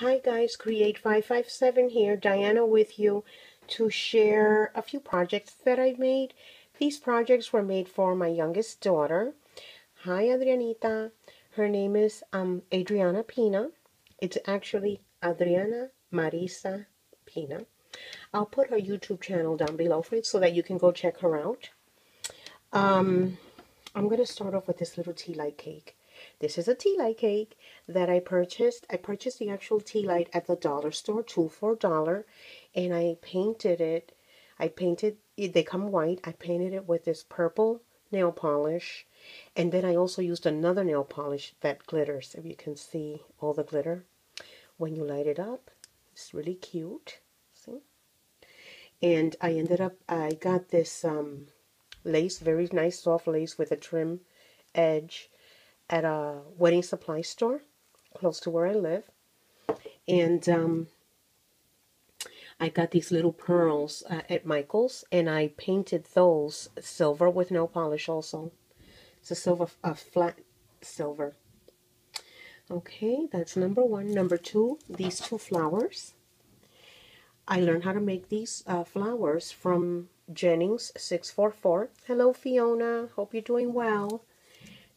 Hi guys, Create 557 here, Diana with you to share a few projects that I made. These projects were made for my youngest daughter. Hi Adrianita. Her name is Adriana Pina. It's actually Adriana Marisa Pina. I'll put her YouTube channel down below for you so that you can go check her out. I'm going to start off with this little tea light cake. This is a tea light cake that I purchased. I purchased the actual tea light at the dollar store, 2 for $1, and I painted it. They come white. I painted it with this purple nail polish, and then I also used another nail polish that glitters. If you can see all the glitter when you light it up, it's really cute. See? And I got this lace, very nice soft lace with a trim edge at a wedding supply store close to where I live. And I got these little pearls at Michael's, and I painted those silver with nail polish also. It's a silver, flat silver. Okay, that's number one. Number two, these two flowers. I learned how to make these flowers from Jennings 644. Hello, Fiona. Hope you're doing well.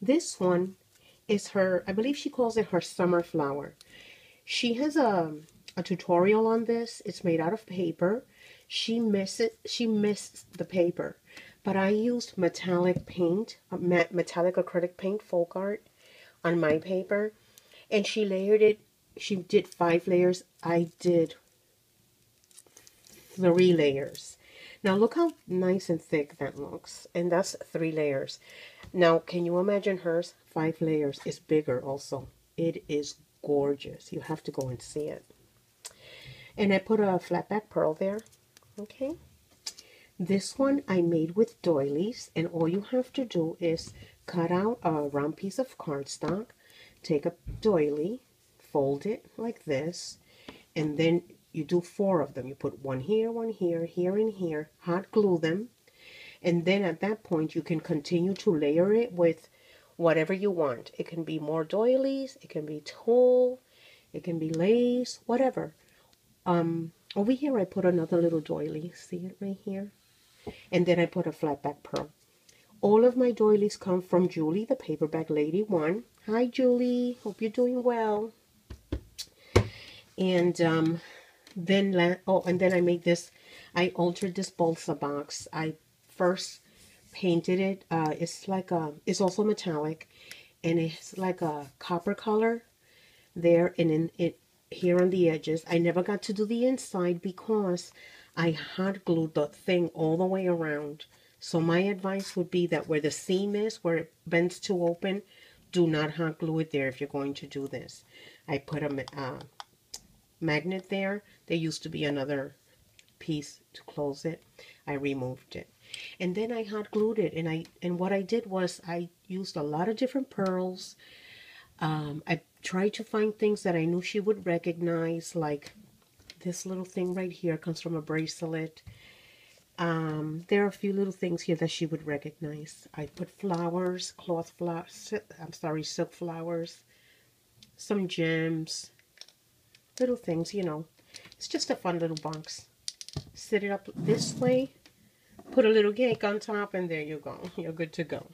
This one is her, I believe she calls it her summer flower. She has a tutorial on this. It's made out of paper. She missed the paper, but I used metallic paint, metallic acrylic paint, folk art, on my paper, and she layered it. She did 5 layers. I did 3 layers. Now look how nice and thick that looks, and that's 3 layers. Now can you imagine hers? 5 layers is bigger also. It is gorgeous. You have to go and see it. And I put a flat back pearl there. Okay. This one I made with doilies, and all you have to do is cut out a round piece of cardstock, take a doily, fold it like this, and then you do 4 of them. You put one here, here, and here, hot glue them, and then at that point you can continue to layer it with whatever you want. It can be more doilies, it can be tulle, it can be lace, whatever. Over here I put another little doily. See it right here? And then I put a flat back pearl. All of my doilies come from Julie, the paperback lady one. Hi Julie, hope you're doing well. And then I made this. I altered this balsa box. I first painted it. It's also metallic, and it's like a copper color there, and in it here on the edges. I never got to do the inside because I hot glued the thing all the way around. So my advice would be that where the seam is, where it bends to open, do not hot glue it there if you're going to do this. I put a magnet there. There used to be another piece to close it. I removed it, and then I hot glued it. And what I did was I used a lot of different pearls. I tried to find things that I knew she would recognize, like this little thing right here comes from a bracelet. There are a few little things here that she would recognize. I put flowers, cloth flowers, silk flowers, some gems, little things, you know. It's just a fun little box. Set it up this way, put a little cake on top, and there you go. You're good to go.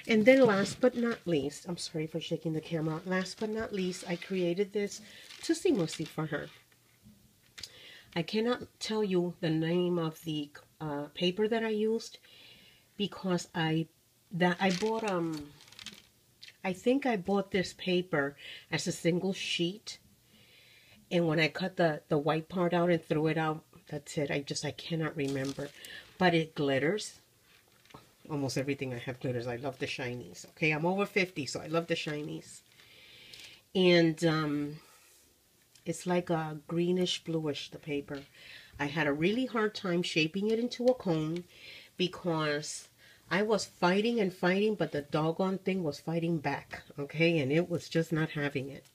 And then last but not least, I'm sorry for shaking the camera. Last but not least, I created this Tootsie Moussie for her. I cannot tell you the name of the paper that I used because I think I bought this paper as a single sheet, and when I cut the white part out and threw it out, that's it. I cannot remember, but it glitters. Almost everything I have glitters. I love the shinies. Okay, I'm over 50, so I love the shinies. And it's like a greenish bluish, the paper. I had a really hard time shaping it into a cone because I was fighting and fighting, but the doggone thing was fighting back. Okay, and it was just not having it.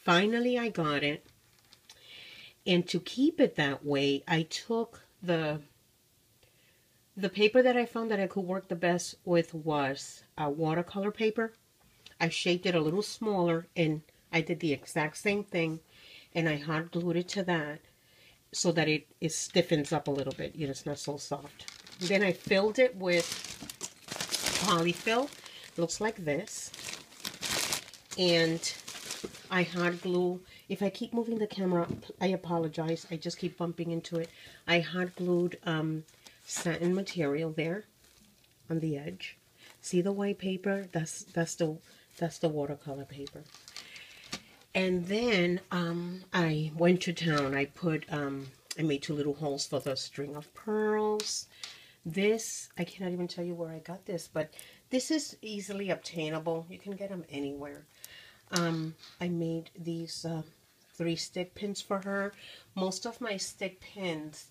Finally, I got it. And to keep it that way, I took the paper that I found that I could work the best with was a watercolor paper. I shaped it a little smaller, and I did the exact same thing and I hot glued it to that so that it stiffens up a little bit. You know, it's not so soft. Then I filled it with polyfill. Looks like this. And I hot glue. If I keep moving the camera, I apologize. I just keep bumping into it. I hot glued satin material there on the edge. See the white paper? That's the watercolor paper. And then I went to town. I put I made 2 little holes for the string of pearls. This, I cannot even tell you where I got this, but this is easily obtainable. You can get them anywhere. I made these 3 stick pins for her. Most of my stick pins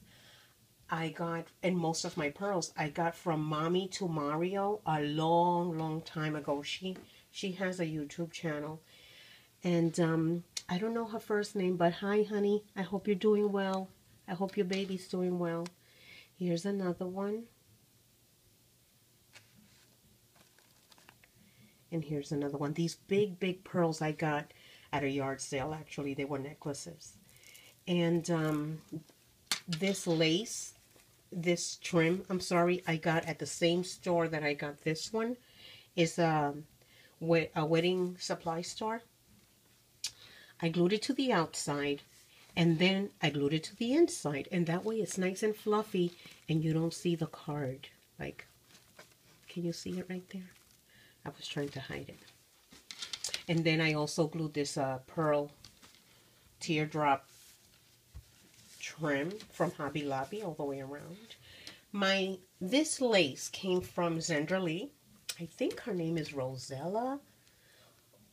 I got, and most of my pearls I got from Mommy to Mario a long time ago. She has a YouTube channel. And I don't know her first name, but hi, honey. I hope you're doing well. I hope your baby's doing well. Here's another one. And here's another one. These big pearls I got at a yard sale, actually. They were necklaces. And this lace, this trim, I'm sorry, I got at the same store that I got this one. Is a wedding supply store. I glued it to the outside, and then I glued it to the inside, and that way it's nice and fluffy, and you don't see the card. Like, can you see it right there? I was trying to hide it. And then I also glued this pearl teardrop trim from Hobby Lobby all the way around. This lace came from Zendra Lee. I think her name is Rosella.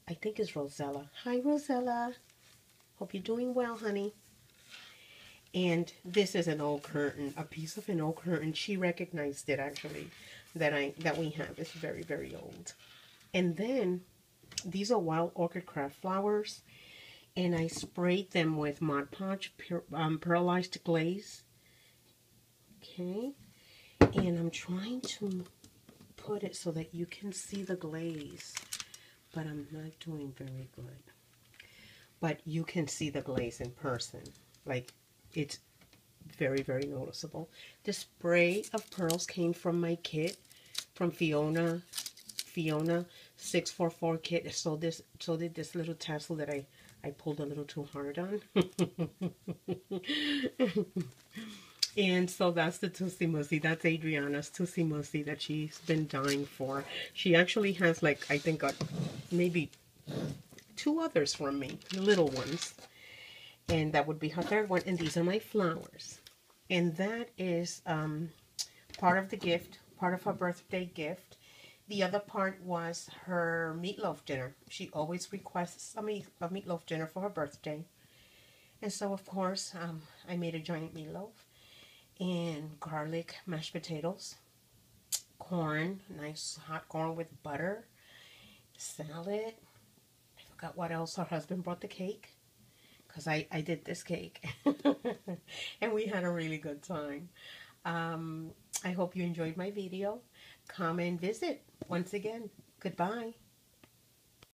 I think it's Rosella. Hi, Rosella. Hope you're doing well, honey. And this is an old curtain, a piece of an old curtain. She recognized it, actually, that we have. It's very old. And then these are wild orchid craft flowers, and I sprayed them with Mod Podge pearlized glaze. Okay, and I'm trying to put it so that you can see the glaze, but I'm not doing very good. But you can see the glaze in person. Like, it's very noticeable. The spray of pearls came from my kit from Fiona 644 kit. So did this little tassel that I pulled a little too hard on. And so that's the Tussie Mussy. That's Adriana's Tussie Mussy that she's been dying for. She actually has, like, I think maybe 2 others from me, little ones. And that would be her 3rd one. And these are my flowers. And that is part of the gift, part of her birthday gift. The other part was her meatloaf dinner. She always requests a meatloaf dinner for her birthday. And so, of course, I made a giant meatloaf. And garlic mashed potatoes, corn, nice hot corn with butter, salad. I forgot what else. Her husband brought the cake, because I did this cake. And we had a really good time. I hope you enjoyed my video. Come and visit once again. Goodbye.